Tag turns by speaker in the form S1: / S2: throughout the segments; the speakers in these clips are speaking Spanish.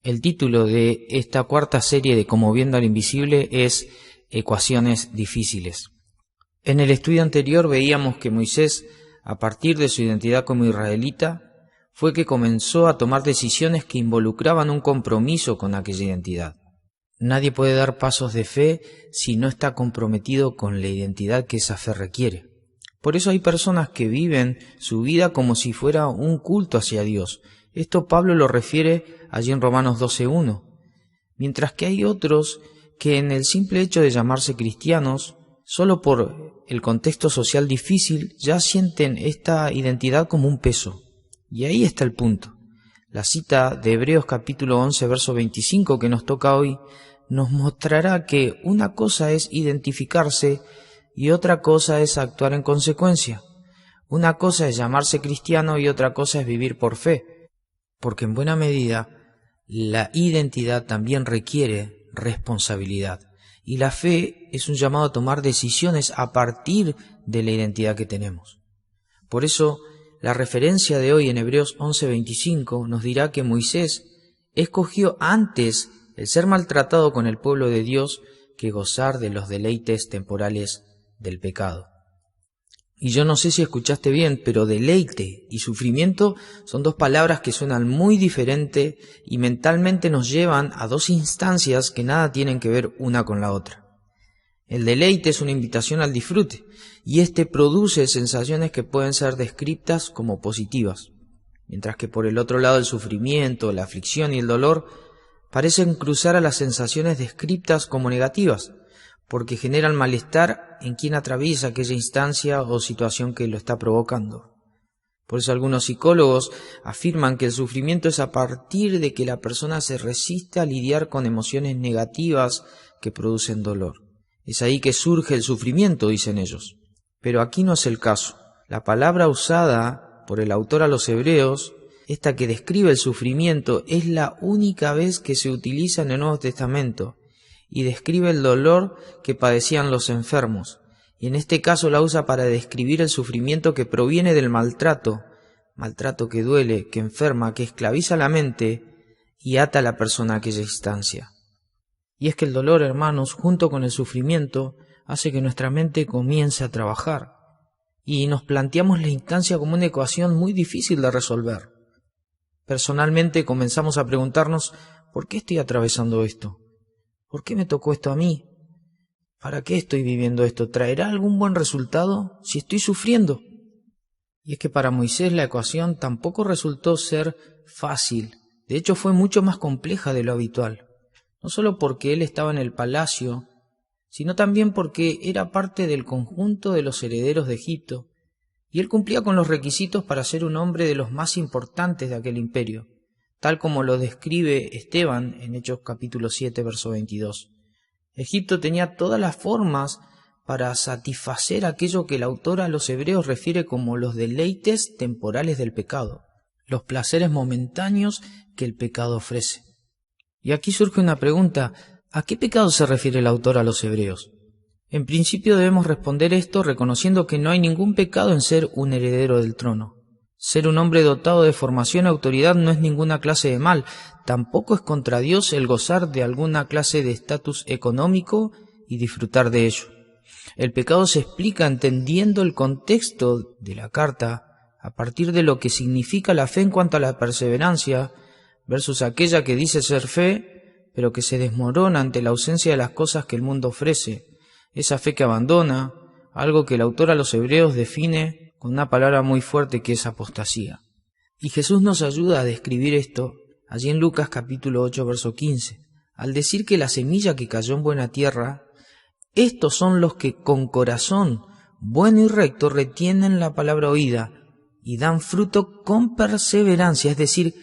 S1: El título de esta cuarta serie de Como viendo al invisible es Ecuaciones difíciles. En el estudio anterior veíamos que Moisés, a partir de su identidad como israelita, fue que comenzó a tomar decisiones que involucraban un compromiso con aquella identidad. Nadie puede dar pasos de fe si no está comprometido con la identidad que esa fe requiere. Por eso hay personas que viven su vida como si fuera un culto hacia Dios. Esto Pablo lo refiere allí en Romanos 12:1. Mientras que hay otros que en el simple hecho de llamarse cristianos, solo por el contexto social difícil, ya sienten esta identidad como un peso. Y ahí está el punto. La cita de Hebreos capítulo 11, verso 25 que nos toca hoy, nos mostrará que una cosa es identificarse y otra cosa es actuar en consecuencia. Una cosa es llamarse cristiano y otra cosa es vivir por fe, porque en buena medida la identidad también requiere responsabilidad. Y la fe es un llamado a tomar decisiones a partir de la identidad que tenemos. Por eso, la referencia de hoy en Hebreos 11:25 nos dirá que Moisés escogió antes el ser maltratado con el pueblo de Dios que gozar de los deleites temporales del pecado. Y yo no sé si escuchaste bien, pero deleite y sufrimiento son dos palabras que suenan muy diferente y mentalmente nos llevan a dos instancias que nada tienen que ver una con la otra. El deleite es una invitación al disfrute y este produce sensaciones que pueden ser descritas como positivas, mientras que por el otro lado el sufrimiento, la aflicción y el dolor parecen cruzar a las sensaciones descritas como negativas, porque generan malestar en quien atraviesa aquella instancia o situación que lo está provocando. Por eso algunos psicólogos afirman que el sufrimiento es a partir de que la persona se resiste a lidiar con emociones negativas que producen dolor. Es ahí que surge el sufrimiento, dicen ellos. Pero aquí no es el caso. La palabra usada por el autor a los Hebreos, esta que describe el sufrimiento, es la única vez que se utiliza en el Nuevo Testamento y describe el dolor que padecían los enfermos. Y en este caso la usa para describir el sufrimiento que proviene del maltrato que duele, que enferma, que esclaviza la mente y ata a la persona a aquella instancia. Y es que el dolor, hermanos, junto con el sufrimiento, hace que nuestra mente comience a trabajar y nos planteamos la instancia como una ecuación muy difícil de resolver. Personalmente comenzamos a preguntarnos, ¿por qué estoy atravesando esto? ¿Por qué me tocó esto a mí? ¿Para qué estoy viviendo esto? ¿Traerá algún buen resultado si estoy sufriendo? Y es que para Moisés la ecuación tampoco resultó ser fácil. De hecho, fue mucho más compleja de lo habitual. No solo porque él estaba en el palacio, sino también porque era parte del conjunto de los herederos de Egipto, y él cumplía con los requisitos para ser un hombre de los más importantes de aquel imperio, tal como lo describe Esteban en Hechos capítulo 7, verso 22. Egipto tenía todas las formas para satisfacer aquello que el autor a los hebreos refiere como los deleites temporales del pecado, los placeres momentáneos que el pecado ofrece. Y aquí surge una pregunta, ¿a qué pecado se refiere el autor a los hebreos? En principio debemos responder esto reconociendo que no hay ningún pecado en ser un heredero del trono. Ser un hombre dotado de formación y autoridad no es ninguna clase de mal, tampoco es contra Dios el gozar de alguna clase de estatus económico y disfrutar de ello. El pecado se explica entendiendo el contexto de la carta a partir de lo que significa la fe en cuanto a la perseverancia versus aquella que dice ser fe, pero que se desmorona ante la ausencia de las cosas que el mundo ofrece. Esa fe que abandona, algo que el autor a los hebreos define con una palabra muy fuerte que es apostasía. Y Jesús nos ayuda a describir esto allí en Lucas capítulo 8, verso 15, al decir que la semilla que cayó en buena tierra, estos son los que con corazón bueno y recto retienen la palabra oída y dan fruto con perseverancia, es decir,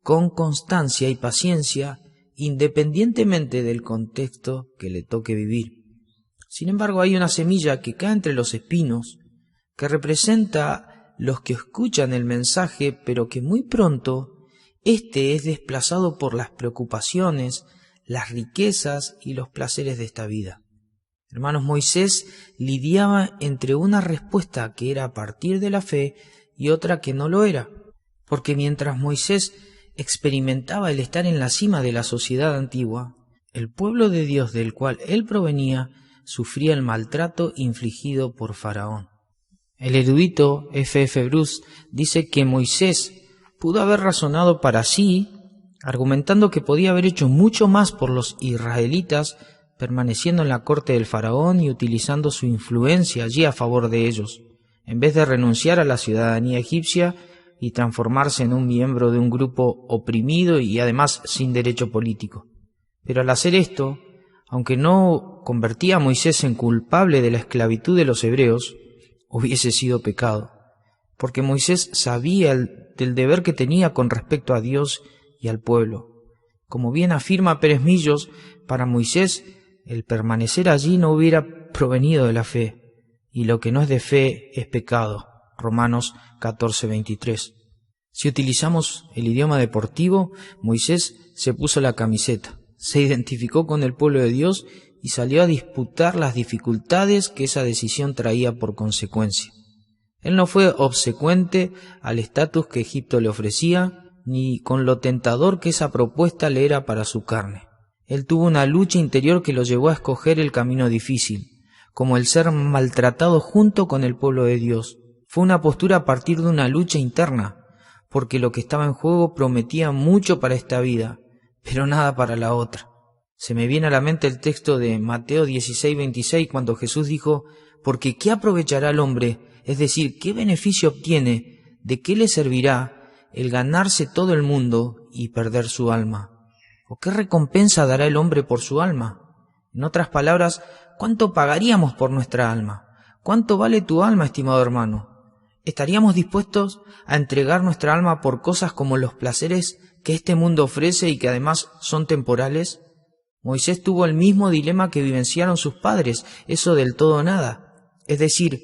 S1: con constancia y paciencia, independientemente del contexto que le toque vivir. Sin embargo, hay una semilla que cae entre los espinos, que representa los que escuchan el mensaje, pero que muy pronto éste es desplazado por las preocupaciones, las riquezas y los placeres de esta vida. Hermanos, Moisés lidiaba entre una respuesta que era a partir de la fe y otra que no lo era, porque mientras Moisés experimentaba el estar en la cima de la sociedad antigua, el pueblo de Dios del cual él provenía sufría el maltrato infligido por Faraón. El erudito F.F. Bruce dice que Moisés pudo haber razonado para sí, argumentando que podía haber hecho mucho más por los israelitas, permaneciendo en la corte del faraón y utilizando su influencia allí a favor de ellos, en vez de renunciar a la ciudadanía egipcia y transformarse en un miembro de un grupo oprimido y además sin derecho político. Pero al hacer esto, aunque no convertía a Moisés en culpable de la esclavitud de los hebreos, hubiese sido pecado, porque Moisés sabía del deber que tenía con respecto a Dios y al pueblo. Como bien afirma Pérez Millos, para Moisés el permanecer allí no hubiera provenido de la fe, y lo que no es de fe es pecado. Romanos 14:23. Si utilizamos el idioma deportivo, Moisés se puso la camiseta, se identificó con el pueblo de Dios y salió a disputar las dificultades que esa decisión traía por consecuencia. Él no fue obsecuente al estatus que Egipto le ofrecía, ni con lo tentador que esa propuesta le era para su carne. Él tuvo una lucha interior que lo llevó a escoger el camino difícil, como el ser maltratado junto con el pueblo de Dios. Fue una postura a partir de una lucha interna, porque lo que estaba en juego prometía mucho para esta vida, pero nada para la otra. Se me viene a la mente el texto de Mateo 16:26, cuando Jesús dijo: «Porque ¿qué aprovechará el hombre? Es decir, ¿qué beneficio obtiene? ¿De qué le servirá el ganarse todo el mundo y perder su alma? ¿O qué recompensa dará el hombre por su alma?». En otras palabras, ¿cuánto pagaríamos por nuestra alma? ¿Cuánto vale tu alma, estimado hermano? ¿Estaríamos dispuestos a entregar nuestra alma por cosas como los placeres que este mundo ofrece y que además son temporales? Moisés tuvo el mismo dilema que vivenciaron sus padres, eso del todo o nada. Es decir,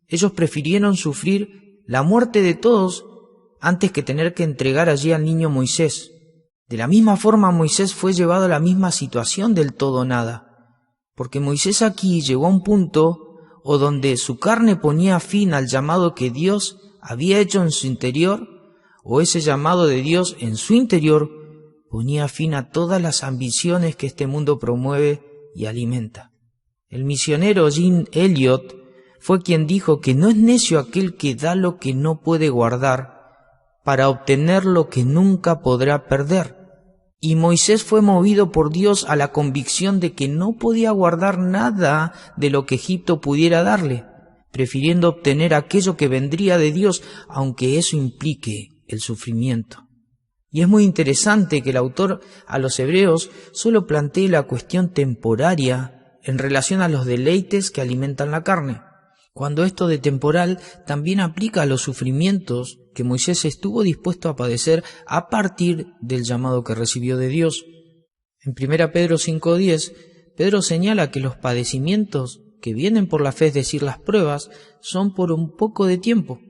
S1: ellos prefirieron sufrir la muerte de todos antes que tener que entregar allí al niño Moisés. De la misma forma, Moisés fue llevado a la misma situación del todo o nada, porque Moisés aquí llegó a un punto o donde su carne ponía fin al llamado que Dios había hecho en su interior, o ese llamado de Dios en su interior ponía fin a todas las ambiciones que este mundo promueve y alimenta. El misionero Jim Elliot fue quien dijo que no es necio aquel que da lo que no puede guardar para obtener lo que nunca podrá perder. Y Moisés fue movido por Dios a la convicción de que no podía guardar nada de lo que Egipto pudiera darle, prefiriendo obtener aquello que vendría de Dios, aunque eso implique el sufrimiento. Y es muy interesante que el autor a los hebreos solo plantee la cuestión temporaria en relación a los deleites que alimentan la carne, cuando esto de temporal también aplica a los sufrimientos que Moisés estuvo dispuesto a padecer a partir del llamado que recibió de Dios. En 1 Pedro 5:10, Pedro señala que los padecimientos que vienen por la fe, es decir, las pruebas, son por un poco de tiempo.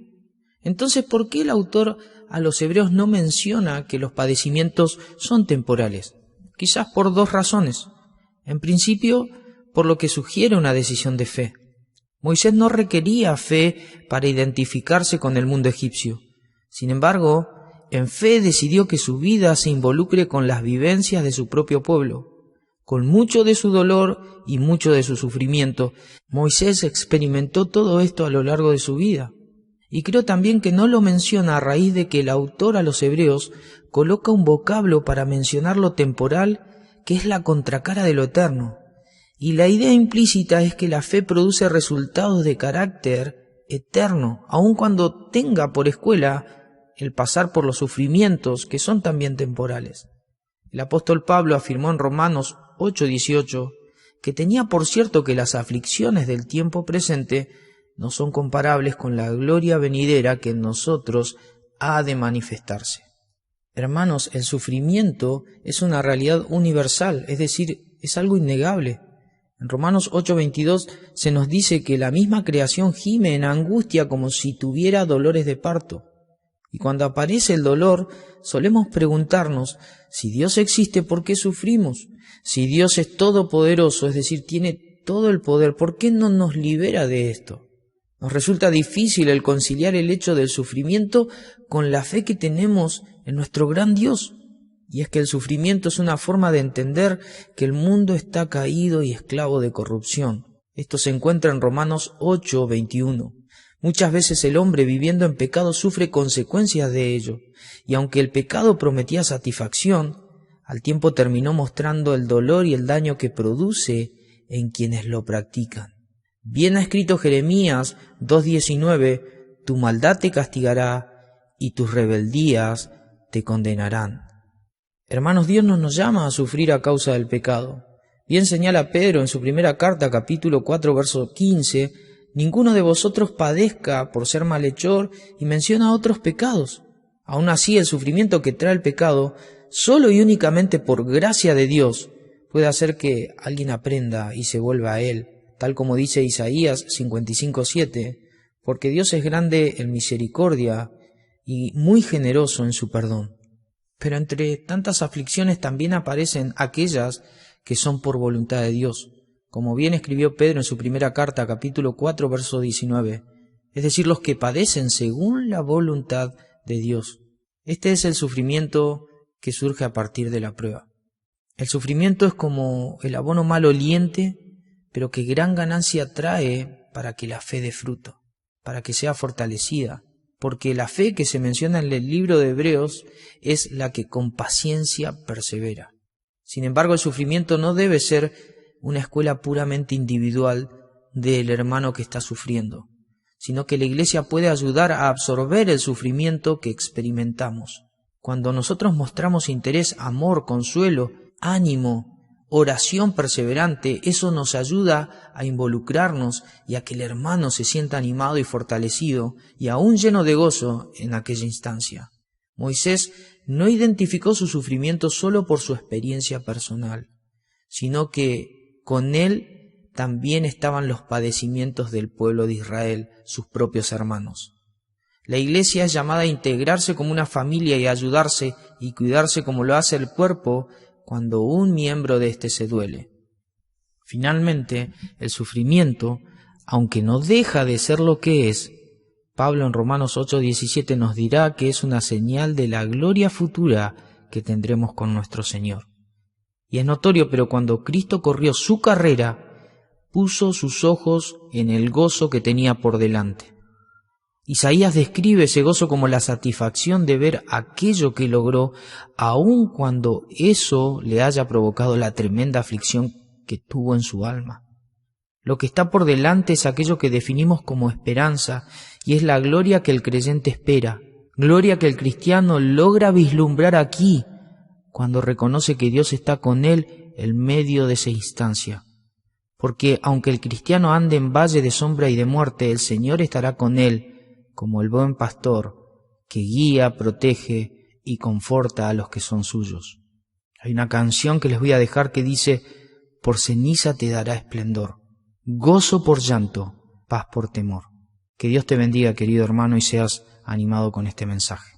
S1: Entonces, ¿por qué el autor a los hebreos no menciona que los padecimientos son temporales? Quizás por dos razones. En principio, por lo que sugiere una decisión de fe. Moisés no requería fe para identificarse con el mundo egipcio. Sin embargo, en fe decidió que su vida se involucre con las vivencias de su propio pueblo. Con mucho de su dolor y mucho de su sufrimiento, Moisés experimentó todo esto a lo largo de su vida. Y creo también que no lo menciona a raíz de que el autor a los hebreos coloca un vocablo para mencionar lo temporal, que es la contracara de lo eterno. Y la idea implícita es que la fe produce resultados de carácter eterno, aun cuando tenga por escuela el pasar por los sufrimientos que son también temporales. El apóstol Pablo afirmó en Romanos 8:18 que tenía por cierto que las aflicciones del tiempo presente no son comparables con la gloria venidera que en nosotros ha de manifestarse. Hermanos, el sufrimiento es una realidad universal, es decir, es algo innegable. En Romanos 8:22 se nos dice que la misma creación gime en angustia como si tuviera dolores de parto. Y cuando aparece el dolor, solemos preguntarnos, si Dios existe, ¿por qué sufrimos? Si Dios es todopoderoso, es decir, tiene todo el poder, ¿por qué no nos libera de esto? Nos resulta difícil el conciliar el hecho del sufrimiento con la fe que tenemos en nuestro gran Dios. Y es que el sufrimiento es una forma de entender que el mundo está caído y esclavo de corrupción. Esto se encuentra en Romanos 8:21. Muchas veces el hombre viviendo en pecado sufre consecuencias de ello, y aunque el pecado prometía satisfacción, al tiempo terminó mostrando el dolor y el daño que produce en quienes lo practican. Bien ha escrito Jeremías 2:19, tu maldad te castigará y tus rebeldías te condenarán. Hermanos, Dios no nos llama a sufrir a causa del pecado. Bien señala Pedro en su primera carta, capítulo 4, verso 15, ninguno de vosotros padezca por ser malhechor, y menciona otros pecados. Aún así, el sufrimiento que trae el pecado, solo y únicamente por gracia de Dios, puede hacer que alguien aprenda y se vuelva a Él, tal como dice Isaías 55:7, porque Dios es grande en misericordia y muy generoso en su perdón. Pero entre tantas aflicciones también aparecen aquellas que son por voluntad de Dios, como bien escribió Pedro en su primera carta, capítulo 4, verso 19, es decir, los que padecen según la voluntad de Dios. Este es el sufrimiento que surge a partir de la prueba. El sufrimiento es como el abono maloliente, pero que gran ganancia trae para que la fe dé fruto, para que sea fortalecida, porque la fe que se menciona en el libro de Hebreos es la que con paciencia persevera. Sin embargo, el sufrimiento no debe ser una escuela puramente individual del hermano que está sufriendo, sino que la Iglesia puede ayudar a absorber el sufrimiento que experimentamos. Cuando nosotros mostramos interés, amor, consuelo, ánimo, oración perseverante, eso nos ayuda a involucrarnos y a que el hermano se sienta animado y fortalecido y aún lleno de gozo en aquella instancia. Moisés no identificó su sufrimiento solo por su experiencia personal, sino que con él también estaban los padecimientos del pueblo de Israel, sus propios hermanos. La Iglesia es llamada a integrarse como una familia y a ayudarse y cuidarse como lo hace el cuerpo cuando un miembro de éste se duele. Finalmente, el sufrimiento, aunque no deja de ser lo que es, Pablo en Romanos 8:17 nos dirá que es una señal de la gloria futura que tendremos con nuestro Señor. Y es notorio, pero cuando Cristo corrió su carrera, puso sus ojos en el gozo que tenía por delante. Isaías describe ese gozo como la satisfacción de ver aquello que logró, aun cuando eso le haya provocado la tremenda aflicción que tuvo en su alma. Lo que está por delante es aquello que definimos como esperanza, y es la gloria que el creyente espera, gloria que el cristiano logra vislumbrar aquí, cuando reconoce que Dios está con él en medio de esa instancia. Porque aunque el cristiano ande en valle de sombra y de muerte, el Señor estará con él, como el buen pastor que guía, protege y conforta a los que son suyos. Hay una canción que les voy a dejar que dice: por ceniza te dará esplendor, gozo por llanto, paz por temor. Que Dios te bendiga, querido hermano, y seas animado con este mensaje.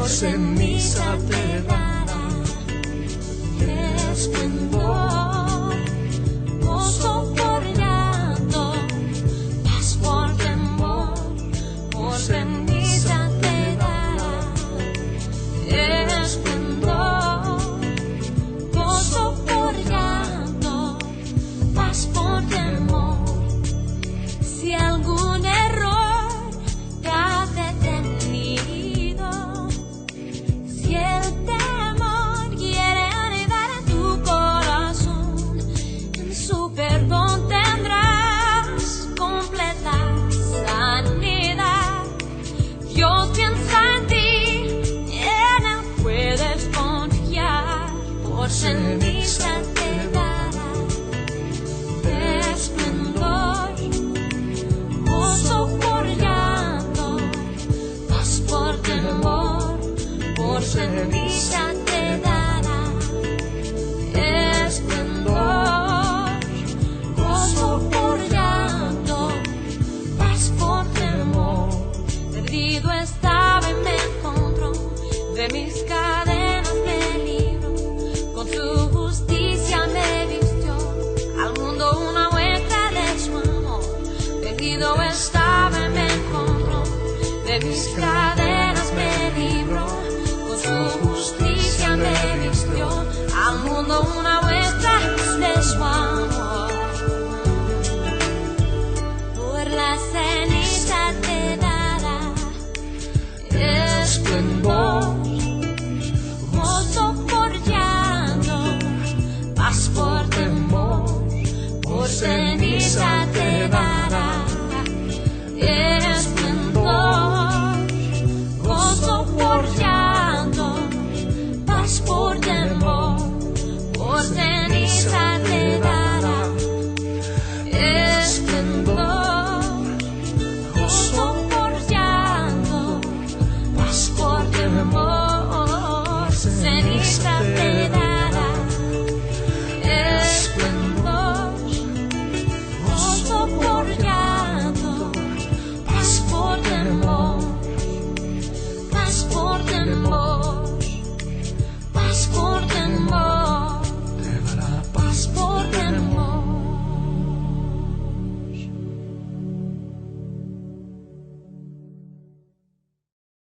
S2: Ceniza te dará esplendor, gozo por llanto, paz por temor. Por ceniza te dará esplendor, gozo por llanto, paz por temor. de mis cadenas me libró, con su justicia me vistió, al mundo una muestra de su amor, perdido estaba y me encontró, de mis cadenas me libró, con su justicia me vistió, al mundo una muestra de su amor. Por la